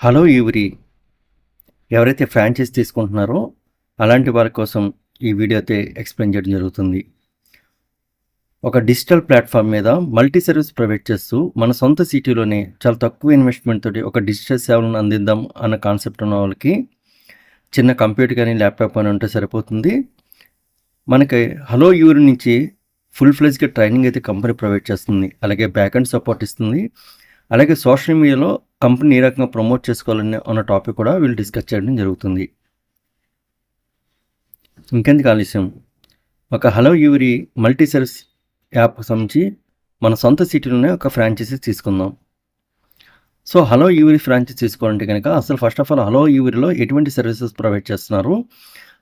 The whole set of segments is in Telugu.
హలో ఎవ్రీ ఎవరైతే ఫ్రాంచైజ్ తీసుకుంటున్నారో అలాంటి వారి కోసం ఈ వీడియో అయితే ఎక్స్ప్లెయిన్ చేయడం జరుగుతుంది. ఒక డిజిటల్ ప్లాట్ఫామ్ మీద మల్టీ సర్వీస్ ప్రొవైడ్ చేస్తూ మన సొంత సిటీలోనే చాలా తక్కువ ఇన్వెస్ట్మెంట్ తోటి ఒక డిజిటల్ సేవలను అందిద్దాం అన్న కాన్సెప్ట్ ఉన్న వాళ్ళకి చిన్న కంప్యూటర్ కానీ ల్యాప్టాప్ కానీ ఉంటే సరిపోతుంది. మనకి హలో ఎవ్రీ నుంచి ఫుల్ ఫ్లెజ్గా ట్రైనింగ్ అయితే కంపెనీ ప్రొవైడ్ చేస్తుంది. అలాగే బ్యాక్ అండ్ సపోర్ట్ ఇస్తుంది. అలాగే సోషల్ మీడియాలో కంపెనీ ఏ రకంగా ప్రమోట్ చేసుకోవాలని అన్న టాపిక్ కూడా వీళ్ళు డిస్కస్ చేయడం జరుగుతుంది. ఇంకెందుకు ఆలస్యం, ఒక hello every multi service app సంబంధించి మన సొంత సిటీలోనే ఒక ఫ్రాంచైజీ తీసుకుందాం. సో హలో ఎవ్రీ ఫ్రాంచైజీ తీసుకోవాలంటే కనుక అసలు ఫస్ట్ ఆఫ్ ఆల్ హలో ఎవ్రీలో ఎటువంటి సర్వీసెస్ ప్రొవైడ్ చేస్తున్నారు,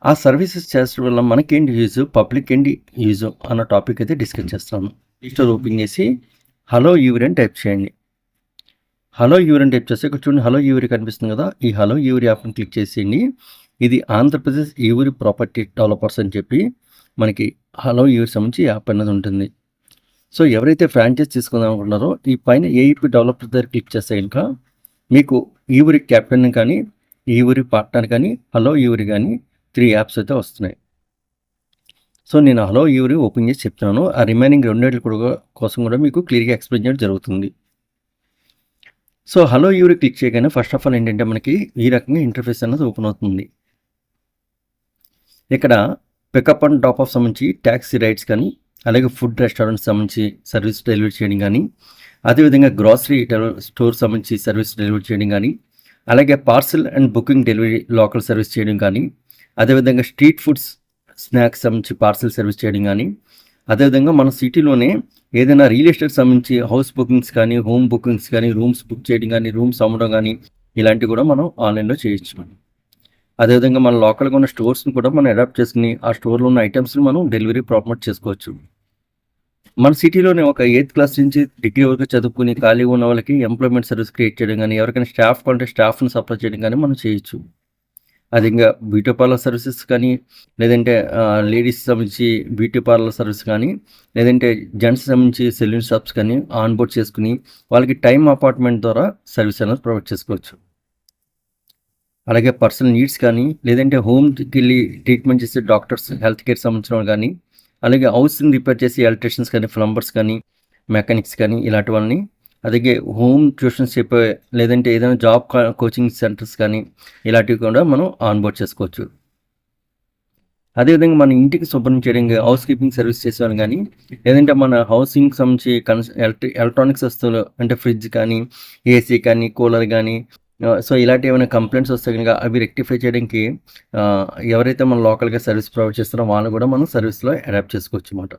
ఆ సర్వీసెస్ చేసడం వల్ల మనకేంటి యూజ్, పబ్లిక్ ఏంటి యూజ్ అన్న టాపిక్ అయితే డిస్కస్ చేస్తాను. రిజిస్టర్ ఓపెన్ చేసి హలో ఎవ్రీ అని టైప్ చేయండి. హలో ఎవ్రీ అని టైప్ చేస్తే ఇక్కడ చూడండి హలో ఎవ్రీ కనిపిస్తుంది కదా, ఈ హలో ఎవ్రీ యాప్ని క్లిక్ చేసేయండి. ఇది ఆంధ్రప్రదేశ్ ఎవ్రీ ప్రాపర్టీ డెవలపర్స్ అని చెప్పి మనకి హలో ఎవ్రీ సంబంధించి యాప్ అనేది ఉంటుంది. సో ఎవరైతే ఫ్రాంచైజ్ తీసుకుందాం అనుకుంటున్నారో ఈ పైన ఏఈపీ డెవలపర్ దగ్గర క్లిక్ చేస్తే కనుక మీకు ఎవ్రీ క్యాప్టెన్ కానీ ఎవ్రీ పార్ట్నర్ కానీ హలో ఎవ్రీ కానీ 3 యాప్స్ అయితే వస్తున్నాయి. సో నేను హలో ఎవ్రీ ఓపెన్ చేసి చెప్తున్నాను. ఆ రిమైనింగ్ రెండేళ్ళ కోసం కూడా మీకు క్లియర్గా ఎక్స్ప్లెయిన్ చేయడం జరుగుతుంది. సో హలో ఎవ్రీ క్లిక్ చేయగానే ఫస్ట్ ఆఫ్ ఆల్ ఏంటంటే మనకి ఈ రకంగా ఇంటర్ఫేస్ అనేది ఓపెన్ అవుతుంది. ఇక్కడ పికప్ అండ్ డ్రాప్ ఆఫ్ సంబంధించి ట్యాక్సీ రైడ్స్ కానీ, అలాగే ఫుడ్ రెస్టారెంట్స్ సంబంధించి సర్వీస్ డెలివరీ చేయడం కానీ, అదేవిధంగా గ్రాసరీ స్టోర్ సంబంధించి సర్వీస్ డెలివరీ చేయడం కానీ, అలాగే parcel and booking delivery local service చేయడం కానీ, అదేవిధంగా స్ట్రీట్ ఫుడ్స్ స్నాక్స్ సంబంధించి పార్సల్ సర్వీస్ చేయడం కానీ, అదేవిధంగా మన సిటీలోనే ఏదైనా రియల్ ఎస్టేట్ సంబంధించి హౌస్ బుకింగ్స్ కానీ, హోమ్ బుకింగ్స్ కానీ, రూమ్స్ బుక్ చేయడం కానీ, రూమ్స్ అమ్మడం కానీ ఇలాంటివి కూడా మనం ఆన్లైన్లో చేయొచ్చు. అదేవిధంగా మన లోకల్గా ఉన్న స్టోర్స్ని కూడా మనం అడాప్ట్ చేసుకుని ఆ స్టోర్లో ఉన్న ఐటమ్స్ని మనం డెలివరీ ప్రమోట్ చేసుకోవచ్చు. మన సిటీలోనే ఒక 8th క్లాస్ నుంచి డిగ్రీ వరకు చదువుకుని ఖాళీగా ఉన్న వాళ్ళకి ఎంప్లాయ్మెంట్ సర్వీస్ క్రియేట్ చేయడం కానీ, ఎవరికైనా స్టాఫ్ కొంటే స్టాఫ్ని సప్లై చేయడం కానీ మనం చేయొచ్చు. అది ఇంకా బ్యూటీ పార్లర్ సర్వీసెస్ కానీ, లేదంటే లేడీస్ సంబంధించి బ్యూటీ పార్లర్ సర్వీస్ కానీ, లేదంటే జెంట్స్ సంబంధించి సెలూన్ షాప్స్ కానీ ఆన్బోర్డ్ చేసుకుని వాళ్ళకి టైమ్ అపార్ట్మెంట్ ద్వారా సర్వీస్ అనేది ప్రొవైడ్ చేసుకోవచ్చు. అలాగే పర్సనల్ నీడ్స్ కానీ, లేదంటే హోమ్కి వెళ్ళి ట్రీట్మెంట్ చేసే డాక్టర్స్, హెల్త్ కేర్ సంబంధించిన వాళ్ళు కానీ, అలాగే హౌస్ని రిపేర్ చేసే ఎలక్ట్రీషియన్స్ కానీ, ప్లంబర్స్ కానీ, మెకానిక్స్ కానీ ఇలాంటి వాళ్ళని, అలాగే హోమ్ ట్యూషన్స్ చెప్పే లేదంటే ఏదైనా జాబ్ కోచింగ్ సెంటర్స్ కానీ ఇలాంటివి కూడా మనం ఆన్బోర్డ్ చేసుకోవచ్చు. అదేవిధంగా మన ఇంటికి శుభ్రం చేయడం, హౌస్ కీపింగ్ సర్వీస్ చేసేవాళ్ళు కానీ, లేదంటే మన హౌసింగ్ సంబంధించి ఎలక్ట్రానిక్స్ వస్తువులు అంటే ఫ్రిడ్జ్ కానీ, ఏసీ కానీ, కూలర్ కానీ, సో ఇలాంటి ఏమైనా కంప్లైంట్స్ వస్తే కనుక అవి రెక్టిఫై చేయడానికి ఎవరైతే మన లోకల్గా సర్వీస్ ప్రొవైడ్ చేస్తారో వాళ్ళు కూడా మనం సర్వీస్లో అడాప్ట్ చేసుకోవచ్చు అన్నమాట.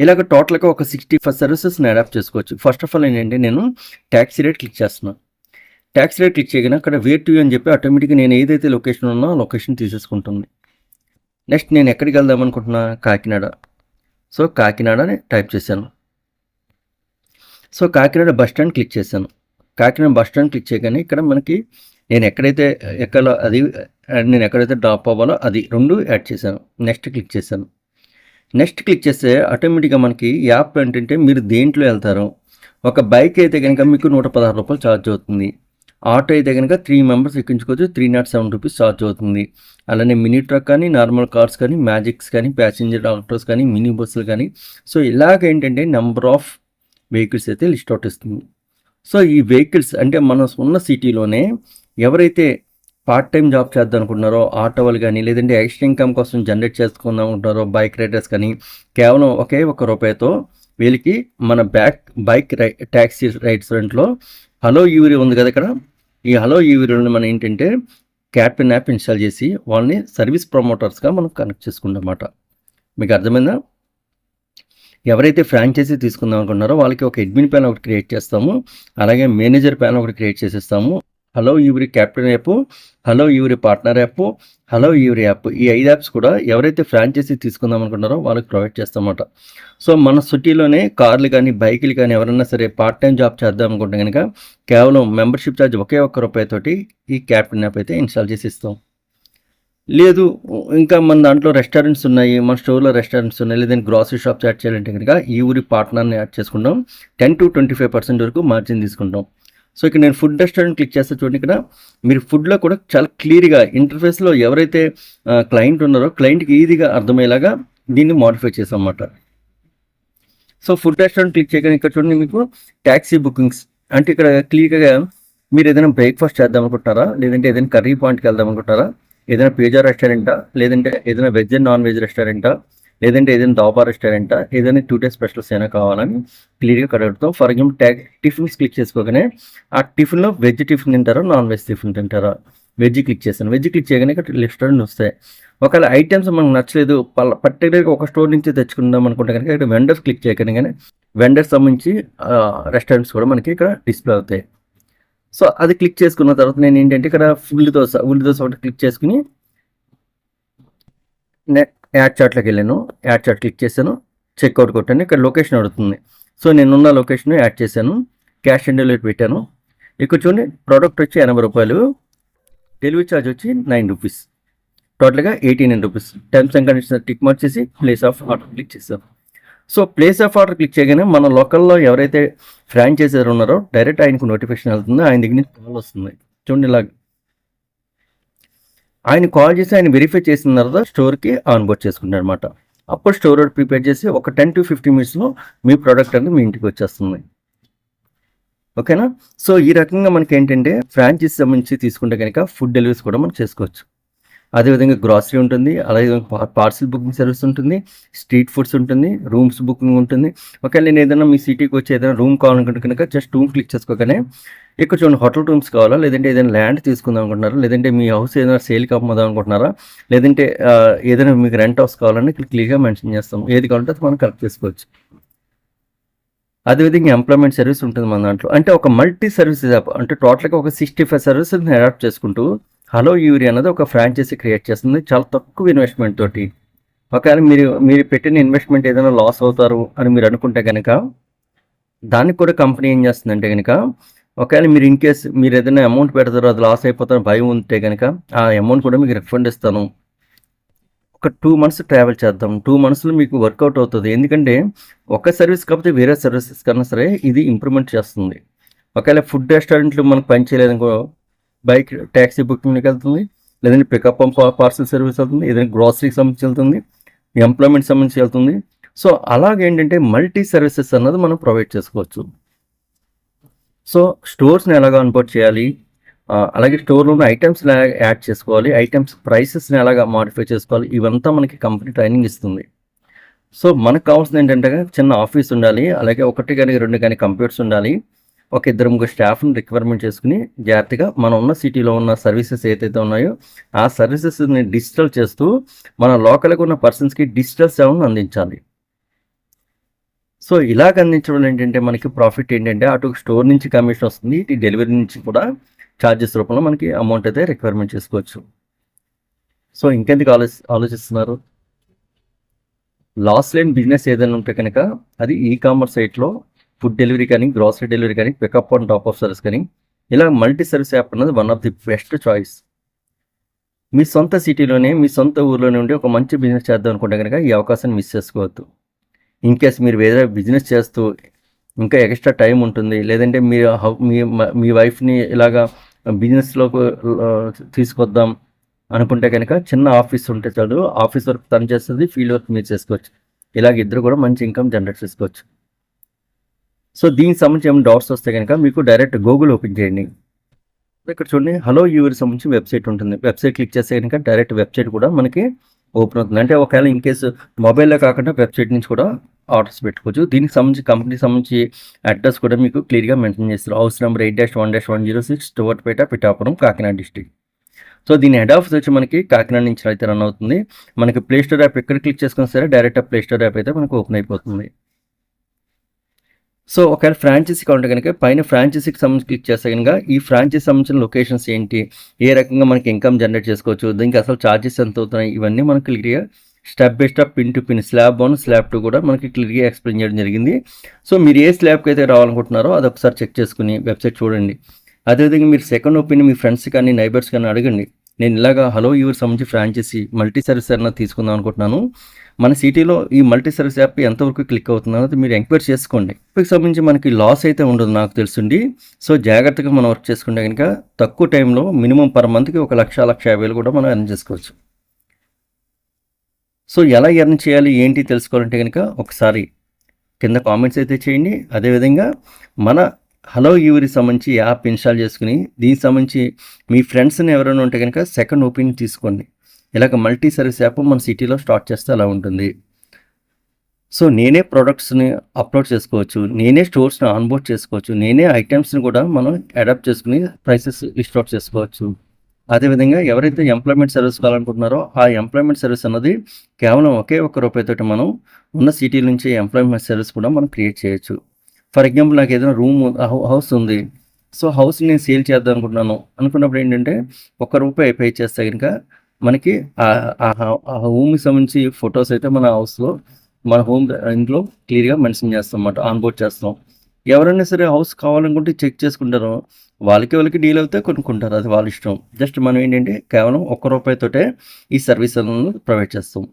ఇలాగ టోటల్గా ఒక 65 సర్వీసెస్ని అడాప్ట్ చేసుకోవచ్చు. ఫస్ట్ ఆఫ్ ఆల్ ఏంటంటే నేను ట్యాక్సీ రేట్ క్లిక్ చేస్తున్నాను. ట్యాక్సీ రేట్ క్లిక్ చేయగానే అక్కడ వేర్ టు అని చెప్పి ఆటోమేటిక్గా నేను ఏదైతే లొకేషన్ ఉన్నా ఆ లొకేషన్ తీసేసుకుంటుంది. నెక్స్ట్ నేను ఎక్కడికి వెళ్దాం అనుకుంటున్నా, కాకినాడ. సో కాకినాడని టైప్ చేశాను. So Kakinada bus stand click చేశాను. కాకినాడ బస్ స్టాండ్ క్లిక్ చేయగానే ఇక్కడ మనకి నేను ఎక్కడైతే ఎక్కాలో అది, నేను ఎక్కడైతే డ్రాప్ అవ్వాలో అది 2 యాడ్ చేశాను. నెక్స్ట్ క్లిక్ చేశాను. నెక్స్ట్ క్లిక్ చేస్తే ఆటోమేటిక్గా మనకి యాప్ ఏంటంటే మీరు దేంట్లో వెళ్తారో, ఒక బైక్ అయితే కనుక మీకు 116 రూపాయలు ఛార్జ్ అవుతుంది. ఆటో అయితే కనుక 3 మెంబర్స్ ఎక్కించుకోవచ్చు, 307 రూపీస్ ఛార్జ్ అవుతుంది. అలానే మినీ ట్రక్ కానీ, నార్మల్ కార్స్ కానీ, మ్యాజిక్స్ కానీ, ప్యాసింజర్ ఆటోస్ కానీ, మినీ బస్సులు కానీ, సో ఇలాగ ఏంటంటే నెంబర్ ఆఫ్ వెహికల్స్ అయితే లిస్ట్ అవుట్ ఇస్తుంది. సో ఈ వెహికల్స్ అంటే మన ఉన్న సిటీలోనే ఎవరైతే పార్ట్ టైం జాబ్ చేద్దాం అనుకుంటున్నారో ఆటో వాళ్ళు కానీ, లేదంటే ఎక్స్ట్రా ఇన్కమ్ కోసం జనరేట్ చేసుకుందాం అనుకుంటున్నారో బైక్ రైడర్స్ కానీ, కేవలం ఒకే ₹1 వీళ్ళకి మన బైక్ ట్యాక్సీ రైడ్స్ రెంట్లో హలో ఎవ్రీ ఉంది కదా ఇక్కడ, ఈ హలో ఎవ్రీలో మనం ఏంటంటే క్యాప్టెన్ యాప్ ఇన్స్టాల్ చేసి వాళ్ళని సర్వీస్ ప్రమోటర్స్గా మనం కనెక్ట్ చేసుకుంటాం అన్నమాట. మీకు అర్థమైందా? ఎవరైతే ఫ్రాంచైజీ తీసుకుందాం అనుకుంటున్నారో వాళ్ళకి ఒక అడ్మిన్ ప్యాన్ ఒకటి క్రియేట్ చేస్తాము, అలాగే మేనేజర్ ప్యాన్ ఒకటి క్రియేట్ చేసేస్తాము. Hello every captain app, hello every partner app, hello every app, ఈ 5 యాప్స్ కూడా ఎవరైతే ఫ్రాంచైజీ తీసుకుందాం అనుకుంటారో వాళ్ళకి ప్రొవైడ్ చేస్తామన్నమాట. సో మన సిటీలోనే కార్లు కానీ, బైకులు కానీ ఎవరైనా సరే పార్ట్ టైం జాబ్ చేద్దాం అనుకుంటే కనుక కేవలం మెంబర్షిప్ ఛార్జ్ ఒకే ₹1 ఈ క్యాప్టెన్ యాప్ అయితే ఇన్స్టాల్ చేసి ఇస్తాం. లేదు ఇంకా మన దాంట్లో రెస్టారెంట్స్ ఉన్నాయి, మన స్టోర్లో రెస్టారెంట్స్ ఉన్నాయి, లేదంటే గ్రాసరీ షాప్స్ యాడ్ చేయాలంటే కనుక ఈ ఊరి పార్ట్నర్ని యాడ్ చేసుకుంటాం. 10 to 25% వరకు మార్జిన్ తీసుకుంటాం. సో ఇక్కడ నేను ఫుడ్ రెస్టారెంట్ క్లిక్ చేస్తే చూడండి, ఇక్కడ మీరు ఫుడ్లో కూడా చాలా క్లియర్గా ఇంటర్ఫేస్లో ఎవరైతే క్లయింట్ ఉన్నారో క్లయింట్కి ఈజీగా అర్థమయ్యేలాగా దీన్ని మోడిఫై చేసాం అన్నమాట. సో ఫుడ్ రెస్టారెంట్ క్లిక్ చేయగానే ఇక్కడ చూడండి మీకు ట్యాక్సీ బుకింగ్స్ అంటే ఇక్కడ క్లియర్గా మీరు ఏదైనా బ్రేక్ఫాస్ట్ చేద్దాం అనుకుంటారా, లేదంటే ఏదైనా కర్రీ పాయింట్కి వెళ్దాం అనుకుంటారా, ఏదైనా పిజ్జా రెస్టారెంటా, లేదంటే ఏదైనా వెజ్ అండ్ నాన్ వెజ్ రెస్టారెంటా, లేదంటే ఏదైనా దాబా రెస్టారెంటా, ఏదైనా 2 days స్పెషల్స్ అయినా కావాలని క్లియర్గా కడుగుతాం. ఫర్ ఎగ్జాంపుల్ టిఫిన్స్ క్లిక్ చేసుకోగానే ఆ టిఫిన్లో వెజ్ టిఫిన్ తింటారా, నాన్ వెజ్ టిఫిన్ తింటారా, వెజ్ క్లిక్ చేస్తాను. వెజ్ క్లిక్ చేయగానే ఇక్కడ రెస్టారెంట్ వస్తాయి. ఒకవేళ ఐటమ్స్ మనకు నచ్చలేదు, పర్టికులర్గా ఒక స్టోర్ నుంచి తెచ్చుకుందాం అనుకుంటే కనుక ఇక్కడ వెండర్స్ క్లిక్ చేయగానే వెండర్స్ సంబంధించి రెస్టారెంట్స్ కూడా మనకి ఇక్కడ డిస్ప్లే అవుతాయి. సో అది క్లిక్ చేసుకున్న తర్వాత నేను ఏంటంటే ఇక్కడ ఉల్లి దోశ ఒకటి క్లిక్ చేసుకుని యాడ్ చాట్లోకి వెళ్ళాను. యాడ్ చాట్ క్లిక్ చేశాను, చెక్అవుట్ కొట్టాను. ఇక్కడ లొకేషన్ అడుగుతుంది. సో నేనున్న లొకేషన్ యాడ్ చేశాను, క్యాష్ ఆన్ డెలివరీ పెట్టాను. ఇక్కడ చూడండి ప్రోడక్ట్ వచ్చి 80 రూపాయలు, డెలివరీ ఛార్జ్ వచ్చి 9 రూపీస్, టోటల్గా 89 rupees. Terms and conditions tick mark చేసి ప్లేస్ ఆఫ్ ఆర్డర్ క్లిక్ చేశాను. So place of order click చేయగానే మన లోకల్లో ఎవరైతే ఫ్రాంచైజర్ ఉన్నారో డైరెక్ట్ ఆయనకు నోటిఫికేషన్ వెళ్తుంది, ఆయన దగ్గర నుంచి కాల్ వస్తుంది. చూడండి ఇలాగ ఆయన కాల్ చేసి ఆయన వెరిఫై చేసిన తర్వాత స్టోర్కి ఆన్బోర్డ్ చేసుకుంటారు అనమాట. అప్పుడు స్టోర్ ప్రిపేర్ చేసి ఒక 10 to 15 minutesలో మీ ప్రోడక్ట్ అనేది మీ ఇంటికి వచ్చేస్తుంది. ఓకేనా. సో ఈ రకంగా మనకి ఏంటంటే ఫ్రాంచైజీ సంబంధించి తీసుకుంటే కనుక ఫుడ్ డెలివరీస్ కూడా మనం చేసుకోవచ్చు. అదేవిధంగా గ్రాసరీ ఉంటుంది, అలాగే పార్సిల్ బుకింగ్ సర్వీస్ ఉంటుంది, స్ట్రీట్ ఫుడ్స్ ఉంటుంది, రూమ్స్ బుకింగ్ ఉంటుంది. ఒకవేళ నేను ఏదైనా మీ సిటీకి వచ్చి ఏదైనా రూమ్ కావాలనుకుంటే కనుక జస్ట్ రూమ్ క్లిక్ చేసుకోగానే ఇక్కడ చూడండి హోటల్ రూమ్స్ కావాలా, లేదంటే ఏదైనా ల్యాండ్ తీసుకుందాం అనుకుంటున్నారా, లేదంటే మీ హౌస్ ఏదైనా సేల్కి అమ్ముదాం అనుకుంటున్నారా, లేదంటే ఏదైనా మీకు రెంట్ హౌస్ కావాలని ఇక్కడ క్లియర్గా మెన్షన్ చేస్తాం. ఏది కావాలంటే అది మనం కలెక్ట్ చేసుకోవచ్చు. అదేవిధంగా ఎంప్లాయ్మెంట్ సర్వీస్ ఉంటుంది మన దాంట్లో. అంటే ఒక మల్టీ సర్వీసెస్ యాప్, అంటే టోటల్గా ఒక 65 సర్వీసెస్ని అడాప్ట్ చేసుకుంటూ హలో యూరి అనేది ఒక ఫ్రాంచైజీ క్రియేట్ చేస్తుంది చాలా తక్కువ ఇన్వెస్ట్మెంట్ తోటి. ఒకవేళ మీరు పెట్టిన ఇన్వెస్ట్మెంట్ ఏదైనా లాస్ అవుతారు అని మీరు అనుకుంటే కనుక దానికి కూడా కంపెనీ ఏం చేస్తుందంటే కనుక ఒకవేళ మీరు ఇన్ కేస్ మీరు ఏదైనా అమౌంట్ పెడతారో అది లాస్ అయిపోతారో భయం ఉంటే కనుక ఆ అమౌంట్ కూడా మీకు రిఫండ్ ఇస్తాను. ఒక 2 months ట్రావెల్ చేద్దాం, 2 monthsలో మీకు వర్కౌట్ అవుతుంది. ఎందుకంటే ఒక సర్వీస్ కాకపోతే వేరే సర్వీసెస్ కన్నా సరే ఇది ఇంప్రూవ్మెంట్ చేస్తుంది. ఒకవేళ ఫుడ్ రెస్టారెంట్లు మనకు పని చేయలేదనుకో బైక్ ట్యాక్సీ బుకింగ్కి వెళ్తుంది, లేదంటే పికప్ పార్సల్ సర్వీస్ వెళ్తుంది, ఏదైనా గ్రాసరీకి సంబంధించి వెళ్తుంది, ఎంప్లాయ్మెంట్ సంబంధించి వెళ్తుంది. సో అలాగేంటంటే మల్టీ సర్వీసెస్ అన్నది మనం ప్రొవైడ్ చేసుకోవచ్చు. సో స్టోర్స్ని ఎలాగ అన్పోర్ట్ చేయాలి, అలాగే స్టోర్లో ఉన్న ఐటమ్స్ని ఎలాగ యాడ్ చేసుకోవాలి, ఐటమ్స్ ప్రైసెస్ని ఎలాగ మాడిఫై చేసుకోవాలి, ఇవంతా మనకి కంపెనీ ట్రైనింగ్ ఇస్తుంది. సో మనకు కావాల్సింది ఏంటంటే చిన్న ఆఫీస్ ఉండాలి, అలాగే 1 కానీ 2 కానీ కంప్యూటర్స్ ఉండాలి, ఒక 2-3 స్టాఫ్ని రిక్వైర్మెంట్ చేసుకుని జాగ్రత్తగా మనం ఉన్న సిటీలో ఉన్న సర్వీసెస్ ఏదైతే ఉన్నాయో ఆ సర్వీసెస్ని డిజిటల్ చేస్తూ మన లోకల్గా ఉన్న పర్సన్స్కి డిజిటల్ సేవలను అందించాలి. సో ఇలాగ అందించడం ఏంటంటే మనకి ప్రాఫిట్ ఏంటంటే అటు స్టోర్ నుంచి కమిషన్ వస్తుంది, ఇటు డెలివరీ నుంచి కూడా ఛార్జెస్ రూపంలో మనకి అమౌంట్ అయితే రిక్వైర్మెంట్ చేసుకోవచ్చు. సో ఇంకెందుకు ఆలోచిస్తున్నారు? లాస్ లేని బిజినెస్ ఏదైనా ఉంటే కనుక అది ఈ-కామర్స్ సైట్లో ఫుడ్ డెలివరీ కానీ, గ్రాసరీ డెలివరీ కానీ, pickup on top of service కానీ, ఇలా మల్టీ సర్వీస్ యాప్ అన్నది one of the best choice. మీ సొంత సిటీలోనే మీ సొంత ఊర్లోనే ఉండి ఒక మంచి బిజినెస్ చేద్దాం అనుకుంటే కనుక ఈ అవకాశాన్ని మిస్ చేసుకోవద్దు. ఇన్ కేస్ మీరు వేరే బిజినెస్ చేస్తూ ఇంకా ఎక్స్ట్రా టైం ఉంటుంది, లేదంటే మీరు మీ వైఫ్ని ఇలాగా బిజినెస్లోకి తీసుకొద్దాం అనుకుంటే కనుక చిన్న ఆఫీస్ ఉంటే చాలు, ఆఫీస్ వర్క్ తను చేస్తుంది, ఫీల్డ్ వర్క్ మీరు చేసుకోవచ్చు. ఇలాగ ఇద్దరు కూడా మంచి ఇన్కమ్ జనరేట్ చేసుకోవచ్చు. సో దీనికి సంబంధించి ఏమైనా డౌట్స్ వస్తే కనుక మీకు డైరెక్ట్ గూగుల్ ఓపెన్ చేయండి. ఇక్కడ చూడండి హలో యూరి సంబంధించి వెబ్సైట్ ఉంటుంది. వెబ్సైట్ క్లిక్ చేస్తే కనుక డైరెక్ట్ వెబ్సైట్ కూడా మనకి ఓపెన్ అవుతుంది. అంటే ఒకవేళ ఇన్ కేసు మొబైల్లో కాకుండా వెబ్సైట్ నుంచి కూడా ఆర్డర్స్ పెట్టుకోవచ్చు. దీనికి సంబంధించి కంపెనీకి సంబంధించి అడ్రస్ కూడా మీకు క్లియర్గా మెన్షన్ చేస్తారు. House number 8-1-106 Storepeta, Pithapuram, Kakinada district. So దీని హెడ్ ఆఫీస్ వచ్చి మనకి కాకినాడ నుంచి అయితే రన్ అవుతుంది. మనకి ప్లే స్టోర్ యాప్ ఎక్కడ క్లిక్ చేసుకున్నా సరే డైరెక్ట్ ప్లే స్టోర్ యాప్ అయితే మనకు ఓపెన్ అయిపోతుంది. సో ఒకవేళ ఫ్రాంచైజీ కావాలంటే కనుక పైన ఫ్రాంచైజీకి సంబంధించి క్లిక్ చేస్తే కనుక ఈ ఫ్రాంచైజీ సంబంధించిన లొకేషన్స్ ఏంటి, ఏ రకంగా మనకి ఇన్కమ్ జనరేట్ చేసుకోవచ్చు, దీనికి అసలు ఛార్జెస్ ఎంత అవుతున్నాయి, ఇవన్నీ మనకి క్లియర్గా step by step, pin to pin, slab 1, slab 2 కూడా మనకి క్లియర్గా ఎక్స్ప్లెయిన్ చేయడం జరిగింది. సో మీరు ఏ స్లాబ్కి అయితే రావాలనుకుంటున్నారో అది ఒకసారి చెక్ చేసుకుని వెబ్సైట్ చూడండి. అదేవిధంగా మీరు సెకండ్ ఒపీనియన్ మీ ఫ్రెండ్స్ కానీ నైబర్స్ కానీ అడగండి. నేను ఇలాగా హలో యూవర్ సంబంధించి ఫ్రాంచైజీ మల్టీ సర్వీస్ అన్నది తీసుకుందాం అనుకుంటున్నాను. మన సిటీలో ఈ మల్టీ సర్వీస్ యాప్ ఎంతవరకు క్లిక్ అవుతుంది అన్నది మీరు ఎంక్వైరీ చేసుకోండి. వీటికి సంబంధించి మనకి లాస్ అయితే ఉండదు నాకు తెలుసుండి. సో జాగ్రత్తగా మనం వర్క్ చేసుకుంటే కనుక తక్కువ టైంలో మినిమం పర్ మంత్కి 1,00,50,000 కూడా మనం ఎర్న్ చేసుకోవచ్చు. సో ఎలా ఎర్న్ చేయాలి ఏంటి తెలుసుకోవాలంటే కనుక ఒకసారి కింద కామెంట్స్ అయితే చేయండి. అదేవిధంగా మన హలో యూవరికి సంబంధించి యాప్ ఇన్స్టాల్ చేసుకుని దీనికి సంబంధించి మీ ఫ్రెండ్స్ని ఎవరైనా ఉంటే కనుక సెకండ్ ఒపీనియన్ తీసుకోండి. ఇలాగ మల్టీ సర్వీస్ యాప్ మన సిటీలో స్టార్ట్ చేస్తే అలా ఉంటుంది. సో నేనే ప్రోడక్ట్స్ని అప్లోడ్ చేసుకోవచ్చు, నేనే స్టోర్స్ని ఆన్బోర్డ్ చేసుకోవచ్చు, నేనే ఐటమ్స్ని కూడా మనం అడాప్ట్ చేసుకుని ప్రైసెస్ లిస్ట్ అవుట్ చేసుకోవచ్చు. అదేవిధంగా ఎవరైతే ఎంప్లాయ్మెంట్ సర్వీస్ కావాలనుకుంటున్నారో ఆ ఎంప్లాయ్మెంట్ సర్వీస్ అన్నది కేవలం ఒకే ఒక్క రూపాయితోటి మనం ఉన్న సిటీ నుంచి ఎంప్లాయ్మెంట్ సర్వీస్ కూడా మనం క్రియేట్ చేయొచ్చు. ఫర్ ఎగ్జాంపుల్ నాకు ఏదైనా హౌస్ ఉంది, సో హౌస్ నేను సేల్ చేద్దాం అనుకుంటున్నాను అనుకున్నప్పుడు ఏంటంటే ₹1 పే చేస్తే కనుక మనకి ఆ హోమ్కి సంబంధించి ఫొటోస్ అయితే మన హౌస్లో మన హోమ్ ఇంట్లో క్లియర్గా మెన్షన్ చేస్తాం అన్నమాట, ఆన్బోర్డ్ చేస్తాం. ఎవరైనా సరే హౌస్ కావాలనుకుంటే చెక్ చేసుకుంటారు, వాళ్ళకి డీల్ అవుతే కొనుక్కుంటారు, అది వాళ్ళ ఇష్టం. జస్ట్ మనం ఏంటంటే కేవలం ₹1 ఈ సర్వీస్ అనేది ప్రొవైడ్ చేస్తాం.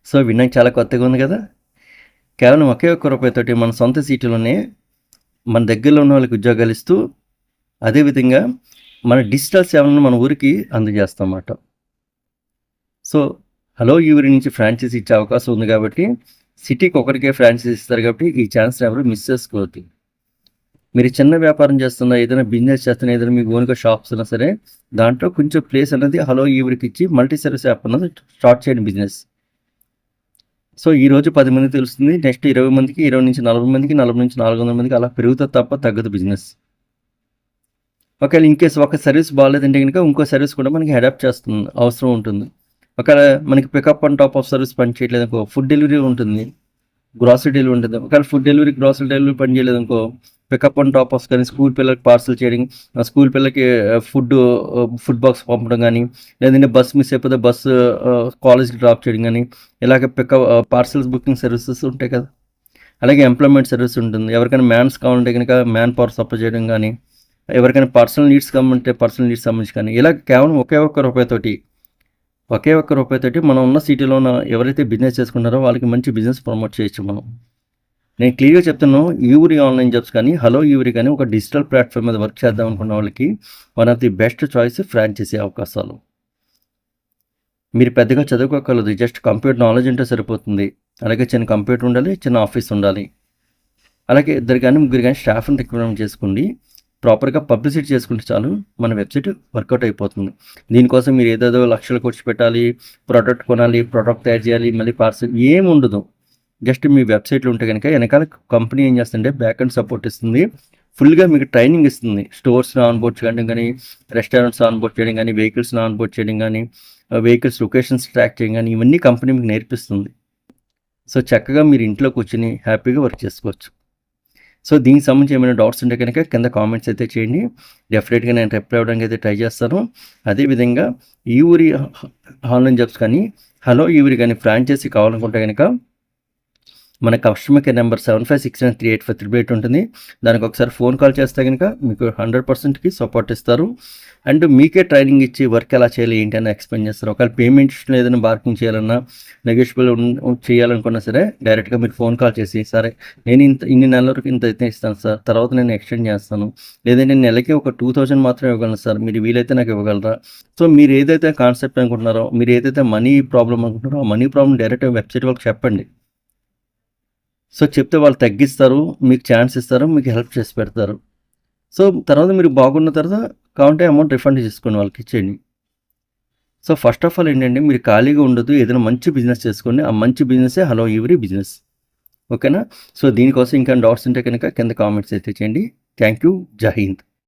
సో వినడానికి చాలా కొత్తగా ఉంది కదా. కేవలం ఒకే ₹1 మన సొంత సిటీలోనే మన దగ్గరలో ఉన్న వాళ్ళకి ఉద్యోగాలు ఇస్తూ అదేవిధంగా మన డిజిటల్ సేవలను మన ఊరికి అందజేస్తాం అన్నమాట. సో హలో యూవరి నుంచి ఫ్రాంచైజీ ఇచ్చే అవకాశం ఉంది కాబట్టి సిటీకి ఒకరికే ఫ్రాంచైజీ ఇస్తారు కాబట్టి ఈ ఛాన్స్ ఎవరు మిస్ చేసుకోవద్దు. మీరు చిన్న వ్యాపారం చేస్తున్నా, ఏదైనా బిజినెస్ చేస్తున్నా, ఏదైనా మీకు ఓన్గా షాప్స్ ఉన్నా సరే దాంట్లో కొంచెం ప్లేస్ అనేది హలో యూవరికి ఇచ్చి మల్టీ సర్వీస్ యాప్ అన్నది స్టార్ట్ చేయండి బిజినెస్. సో ఈరోజు 10 మందికి తెలుస్తుంది, నెక్స్ట్ 20 మందికి, 20 నుంచి 40 మందికి, 40 నుంచి 400 మందికి అలా పెరుగుతుంది తప్ప తగ్గదు బిజినెస్. ఒకవేళ ఇన్కేస్ ఒక సర్వీస్ బాగాలేదంటే కనుక ఇంకో సర్వీస్ కూడా మనకి అడాప్ట్ చేస్తుంది అవసరం ఉంటుంది. ఒకవేళ మనకి pickup and top of service పని చేయట్లేదు అనుకో ఫుడ్ డెలివరీ ఉంటుంది, గ్రాసరీ డెలివరీ ఉంటుంది. ఒకవేళ ఫుడ్ డెలివరీ గ్రాసరీ డెలివరీ పని చేయలేదు అనుకో పికప్ అండ్ టాప్ ఆఫ్స్ కానీ స్కూల్ పిల్లలకి పార్సల్ చేయడం, స్కూల్ పిల్లలకి ఫుడ్ బాక్స్ పంపడం కానీ, లేదంటే బస్ మిస్ అయిపోతే బస్సు కాలేజ్కి డ్రాప్ చేయడం కానీ, ఇలాగ పార్సల్స్ బుకింగ్ సర్వీసెస్ ఉంటాయి కదా. అలాగే ఎంప్లాయ్మెంట్ సర్వీస్ ఉంటుంది, ఎవరికైనా మ్యాన్స్ కావాలంటే కనుక మ్యాన్ పవర్ సప్లై చేయడం కానీ, ఎవరికైనా పర్సనల్ నీడ్స్ కావాలంటే పర్సనల్ నీడ్స్ సంబంధించి కానీ, ఇలా కేవలం ఒకే ఒక్క రూపాయితోటి మనం ఉన్న సిటీలో ఉన్న ఎవరైతే బిజినెస్ చేసుకుంటారో వాళ్ళకి మంచి బిజినెస్ ప్రమోట్ చేయొచ్చు మనం. నేను క్లియర్గా చెప్తున్నాను, యూరి ఆన్లైన్ జాబ్స్ కానీ హలో యూరి కానీ ఒక డిజిటల్ ప్లాట్ఫామ్ మీద వర్క్ చేద్దాం అనుకున్న వాళ్ళకి one of the best choice franchisee అవకాశాలు. మీరు పెద్దగా చదువుకోగలదు, జస్ట్ కంప్యూటర్ నాలెడ్జ్ ఉంటే సరిపోతుంది. అలాగే చిన్న కంప్యూటర్ ఉండాలి, చిన్న ఆఫీస్ ఉండాలి. అలాగే 2 కానీ 3 కానీ స్టాఫ్ని రిక్రూట్మెంట్ చేసుకోండి. ప్రాపర్గా పబ్లిసిటీ చేసుకుంటే చాలు మన వెబ్సైట్ వర్కౌట్ అయిపోతుంది. దీనికోసం మీరు ఏదేదో లక్షలు ఖర్చు పెట్టాలి, ప్రోడక్ట్ కొనాలి, ప్రోడక్ట్ తయారు చేయాలి, మళ్ళీ పార్సల్ ఏమి ఉండదు. జస్ట్ మీ వెబ్సైట్లో ఉంటే కనుక వెనకాల కంపెనీ ఏం చేస్తుంటే బ్యాక్ అండ్ సపోర్ట్ ఇస్తుంది, ఫుల్గా మీకు ట్రైనింగ్ ఇస్తుంది. స్టోర్స్ని ఆన్బోర్డ్ చేయడం కానీ, రెస్టారెంట్స్ ఆన్బోర్డ్ చేయడం కానీ, వెహికల్స్ని ఆన్బోర్డ్ చేయడం కానీ, వెహికల్స్ లొకేషన్స్ ట్రాక్ చేయడం కానీ, ఇవన్నీ కంపెనీ మీకు నేర్పిస్తుంది. సో చక్కగా మీరు ఇంట్లో కూర్చొని హ్యాపీగా వర్క్ చేసుకోవచ్చు. సో దీనికి సంబంధించి ఏమైనా డౌట్స్ ఉంటే కనుక కింద కామెంట్స్ అయితే చేయండి, డెఫినెట్గా నేను రిప్లై అవ్వడానికి అయితే ట్రై చేస్తాను. అదేవిధంగా ఈ ఊరి ఆన్లైన్ జాబ్స్ కానీ హలో ఈ ఊరి కానీ ఫ్రాంచైజీ కావాలనుకుంటే కనుక మన కస్టమర్ కేర్ నెంబర్ 7569385388 ఉంటుంది. దానికి ఒకసారి ఫోన్ కాల్ చేస్తే కనుక మీకు 100%కి సపోర్ట్ ఇస్తారు. అండ్ మీకే ట్రైనింగ్ ఇచ్చి వర్క్ ఎలా చేయాలి ఏంటి అని ఎక్స్ప్లెయిన్ చేస్తారు. ఒకవేళ పేమెంట్ ఏదైనా బార్కింగ్ చేయాలన్నా, నెగోషియబుల్ చేయాలనుకున్నా సరే డైరెక్ట్గా మీరు ఫోన్ కాల్ చేసి సరే నేను ఇన్ని నెలల వరకు ఇంత అయితే ఇస్తాను సార్, తర్వాత నేను ఎక్స్టెండ్ చేస్తాను, లేదంటే నేను నెలకి ఒక 2000 మాత్రం ఇవ్వగలను సార్, మీరు వీలైతే నాకు ఇవ్వగలరా. సో మీరు ఏదైతే కాన్సెప్ట్ అనుకుంటున్నారో, మీరు ఏదైతే మనీ ప్రాబ్లం అనుకుంటున్నారో ఆ మనీ ప్రాబ్లం డైరెక్ట్గా వెబ్సైట్ వాళ్ళకి చెప్పండి. సో చెప్తే వాళ్ళు తగ్గిస్తారు, మీకు ఛాన్స్ ఇస్తారు, మీకు హెల్ప్ చేసి పెడతారు. సో తర్వాత మీరు బాగున్న తర్వాత కావాలంటే అమౌంట్ రిఫండ్ చేసుకోండి, వాళ్ళకి ఇచ్చేయండి. సో ఫస్ట్ ఆఫ్ ఆల్ ఏంటంటే మీరు ఖాళీగా ఉండదు, ఏదైనా మంచి బిజినెస్ చేసుకోండి. ఆ మంచి బిజినెసే హలో ఎవ్రీ బిజినెస్. ఓకేనా. సో దీనికోసం ఇంకా డౌట్స్ ఉంటే కనుక కింద కామెంట్స్ అయితే చేయండి. Thank you. జై హింద్.